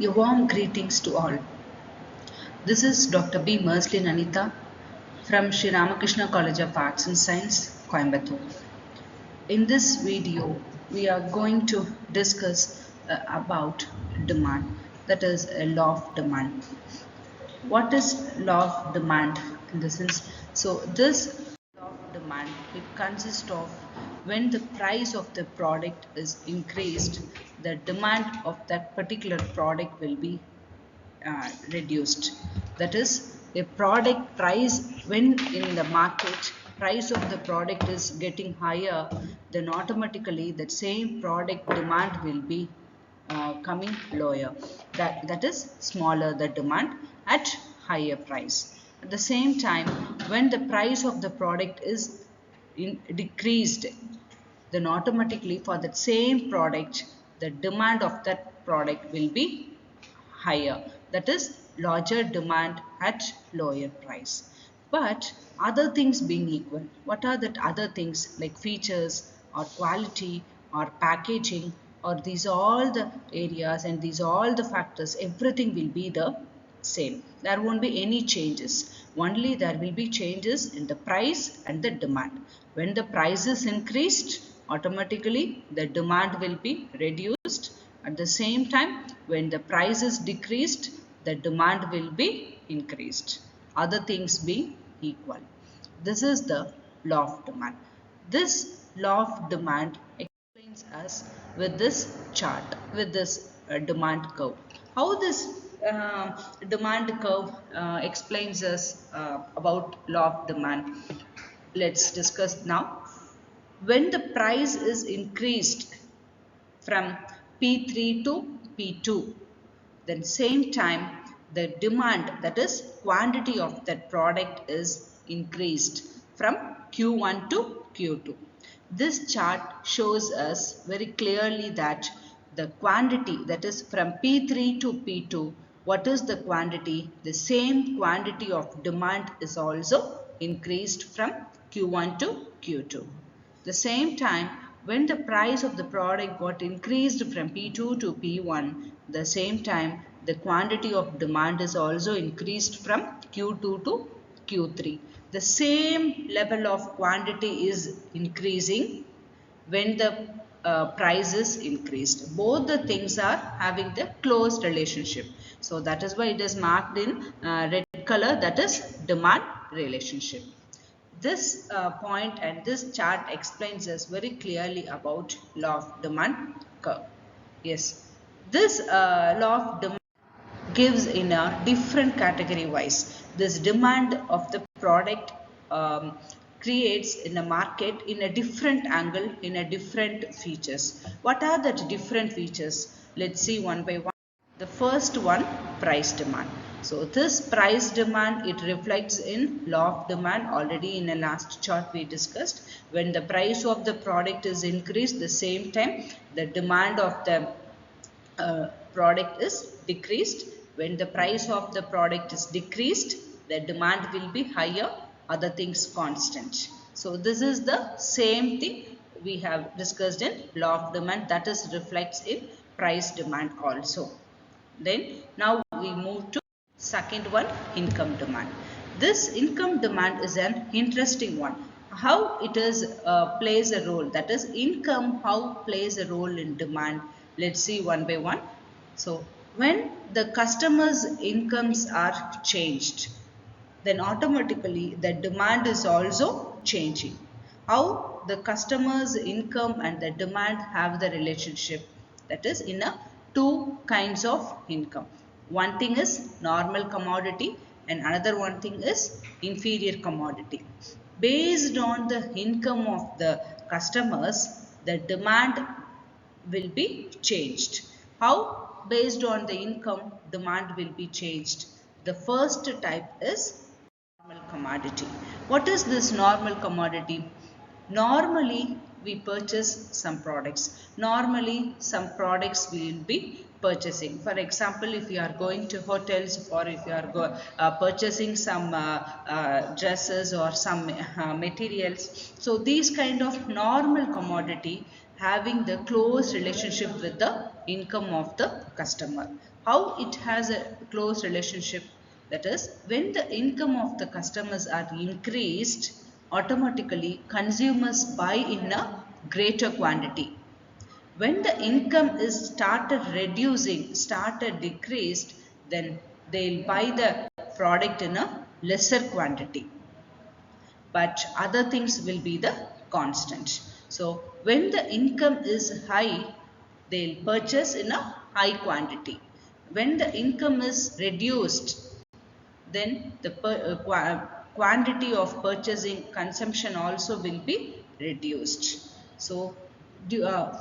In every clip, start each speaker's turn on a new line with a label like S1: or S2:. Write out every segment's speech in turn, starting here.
S1: A warm greetings to all. This is Dr. B. Merslin Anita from Sri Ramakrishna College of Arts and Science, Coimbatore. In this video, we are going to discuss about demand, that is a law of demand. What is law of demand in the sense? So this law of demand, it consists of when the price of the product is increased, the demand of that particular product will be reduced. That is, a product price, when in the market price of the product is getting higher, then automatically that same product demand will be coming lower. That is smaller the demand at higher price. At the same time, when the price of the product is decreased, then automatically for that same product the demand of that product will be higher, that is larger demand at lower price. But other things being equal, what are that other things like features or quality or packaging, or these all the areas and these all the factors, everything will be the same. There won't be any changes, only there will be changes in the price and the demand. When the price is increased, automatically the demand will be reduced. At the same time, when the price is decreased, the demand will be increased, other things being equal. This is the law of demand. This law of demand explains us with this chart, with this demand curve. How this demand curve explains us about law of demand, let's discuss now. When the price is increased from P3 to P2, then same time the demand, that is quantity of that product, is increased from Q1 to Q2. This chart shows us very clearly that the quantity, that is from P3 to P2, what is the quantity? The same quantity of demand is also increased from Q1 to Q2. The same time, when the price of the product got increased from P2 to P1, the same time the quantity of demand is also increased from Q2 to Q3. The same level of quantity is increasing when the price is increased. Both the things are having the close relationship. So that is why it is marked in red color, that is demand relationship. This point and this chart explains us very clearly about law of demand curve. Yes, this law of demand gives in a different category wise. This demand of the product creates in a market in a different angle, in a different features. What are the different features? Let's see one by one. The first one, price demand. So this price demand, it reflects in law of demand. Already in the last chart we discussed, when the price of the product is increased, the same time the demand of the product is decreased. When the price of the product is decreased, the demand will be higher, other things constant. So this is the same thing we have discussed in law of demand, that is reflects in price demand also. Then now we move to second one, income demand. This income demand is an interesting one. How it is plays a role, that is income, how plays a role in demand. Let's see one by one. So when the customers' incomes are changed, then automatically the demand is also changing. How the customer's income and the demand have the relationship, that is in a two kinds of income. One thing is normal commodity and another one thing is inferior commodity. Based on the income of the customers, the demand will be changed. How? Based on the income, demand will be changed. The first type is normal commodity. What is this normal commodity? Normally, we purchase some products. Normally, some products we will be purchasing. For example, if you are going to hotels or if you are purchasing some dresses or some materials. So, these kind of normal commodity having the close relationship with the income of the customer. How it has a close relationship? That is, when the income of the customers are increased, automatically consumers buy in a greater quantity. When the income is started decreased, then they'll buy the product in a lesser quantity, but other things will be the constant. So when the income is high, they'll purchase in a high quantity. When the income is reduced, then the quantity of purchasing consumption also will be reduced. So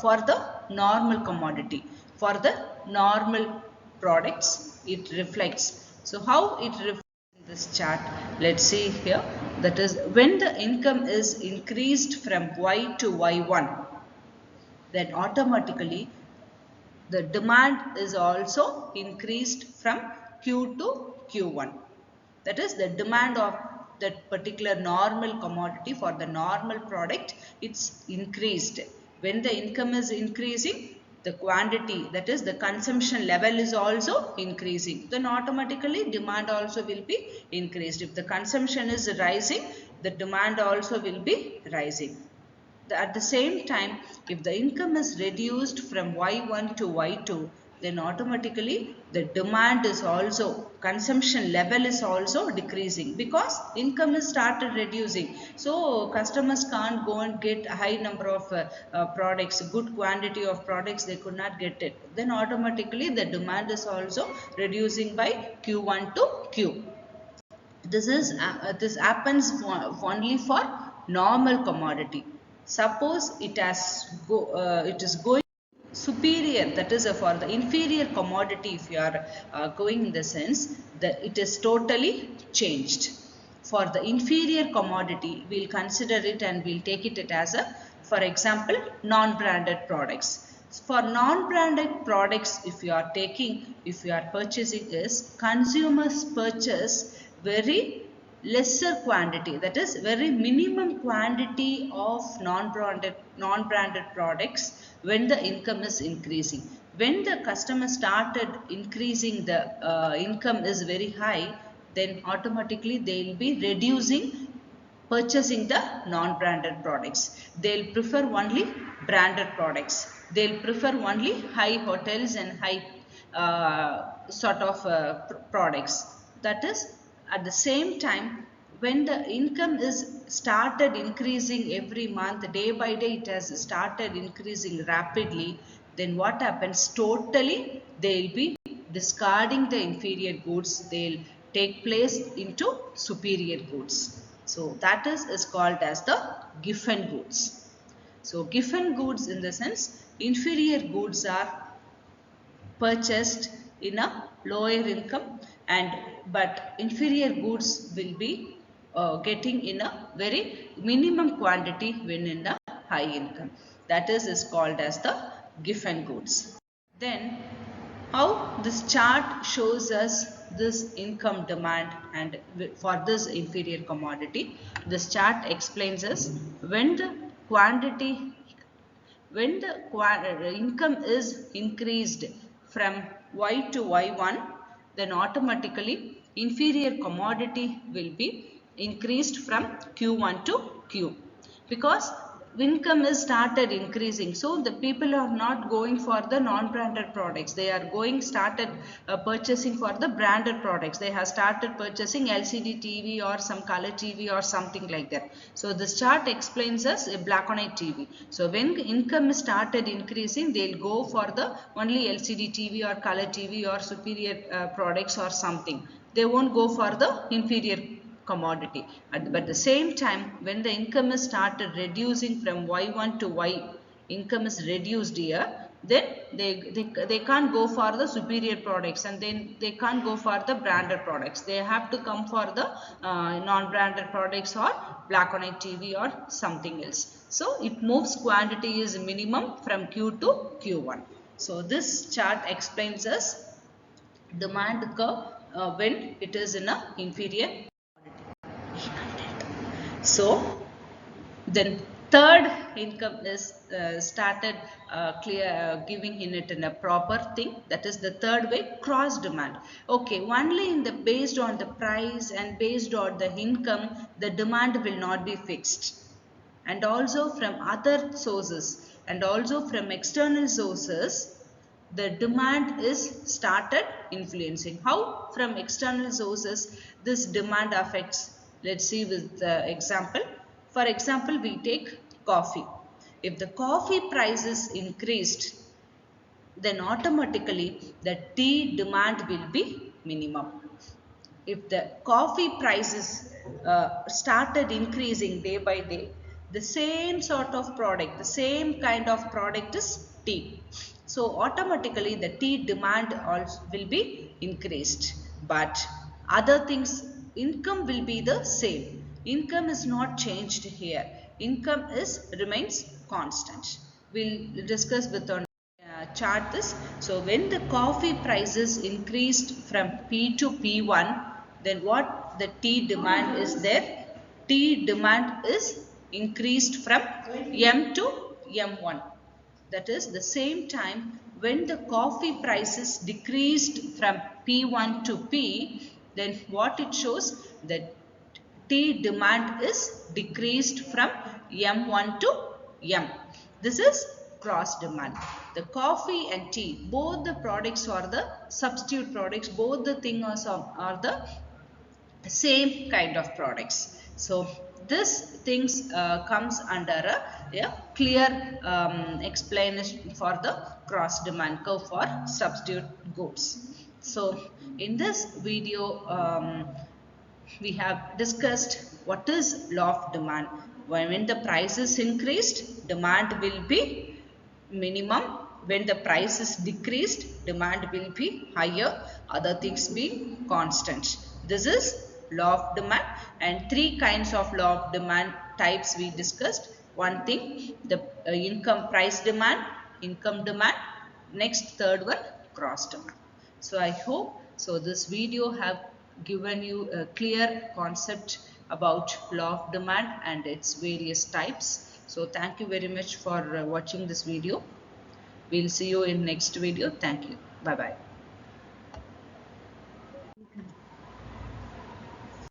S1: for the normal commodity, for the normal products, it reflects. So how it reflects in this chart, let's see here. That is, when the income is increased from Y to Y1, then automatically the demand is also increased from Q to Q1. That is, the demand of that particular normal commodity for the normal product, it's increased. When the income is increasing, the quantity, that is the consumption level, is also increasing. Then automatically demand also will be increased. If the consumption is rising, the demand also will be rising. At the same time, if the income is reduced from Y1 to Y2, then automatically the demand is also, consumption level is also decreasing, because income is started reducing. So customers can't go and get a high number of products, good quantity of products, they could not get it. Then automatically the demand is also reducing by Q1 to Q. This happens only for normal commodity. Suppose it is going superior, that is for the inferior commodity, if you are going in the sense that it is totally changed. For the inferior commodity, we'll consider it and we'll take it as a, for example, non-branded products. For non-branded products, if you are purchasing, is consumers purchase very lesser quantity, that is very minimum quantity of non-branded products when the income is increasing. When the customer started increasing, the income is very high, then automatically they will be reducing purchasing the non-branded products. They'll prefer only branded products. They'll prefer only high hotels and high sort of products. That is, at the same time, when the income is started increasing every month, day by day it has started increasing rapidly, then what happens? Totally they'll be discarding the inferior goods, they'll take place into superior goods. So that is called as the giffen goods. So giffen goods, in the sense, inferior goods are purchased in a lower income, and but inferior goods will be getting in a very minimum quantity when in the high income. That is called as the giffen goods. Then how this chart shows us this income demand, and for this inferior commodity, this chart explains us when the quantity, when the income is increased from Y to Y1, then automatically inferior commodity will be increased from Q1 to Q, because income is started increasing. So the people are not going for the non-branded products, they are started purchasing for the branded products. They have started purchasing LCD TV or some color TV or something like that. So this chart explains us a black and white TV. So when income started increasing, they'll go for the only LCD TV or color TV or superior products or something. They won't go for the inferior commodity. But at the same time, when the income is started reducing from Y1 to Y, income is reduced here, then they can't go for the superior products, and then they can't go for the branded products. They have to come for the non-branded products or black and white TV or something else. So it moves quantity is minimum from Q to Q1. So this chart explains us demand curve when it is in a inferior. So then third income is started giving in it in a proper thing. That is the third way, cross demand. Okay, only in the based on the price and based on the income, the demand will not be fixed. And also from other sources and also from external sources, the demand is started influencing. How? From external sources this demand affects. Let's see with the example. For example, we take coffee. If the coffee prices increased, then automatically the tea demand will be minimum. If the coffee prices started increasing day by day, the same sort of product, the same kind of product is tea. So automatically the tea demand also will be increased. But other things, income will be the same. Income is not changed here. Income is remains constant. We'll discuss with on chart this. So when the coffee prices increased from P to P1, then what the tea demand is there? Tea demand is increased from M to M1. That is the same time when the coffee prices decreased from P1 to P, then what it shows? That tea demand is decreased from M1 to M. This is cross demand. The coffee and tea, both the products are the substitute products, both the things are the same kind of products. So this things comes under a clear explanation for the cross demand curve for substitute goods. So in this video we have discussed what is law of demand. When the price is increased, demand will be minimum. When the price is decreased, demand will be higher, other things being constant. This is law of demand, and three kinds of law of demand types we discussed. One thing, the income price demand, income demand. Next, third one, cross demand. So I hope so this video have given you a clear concept about law of demand and its various types. So thank you very much for watching this video. We'll see you in next video. Thank you. Bye bye.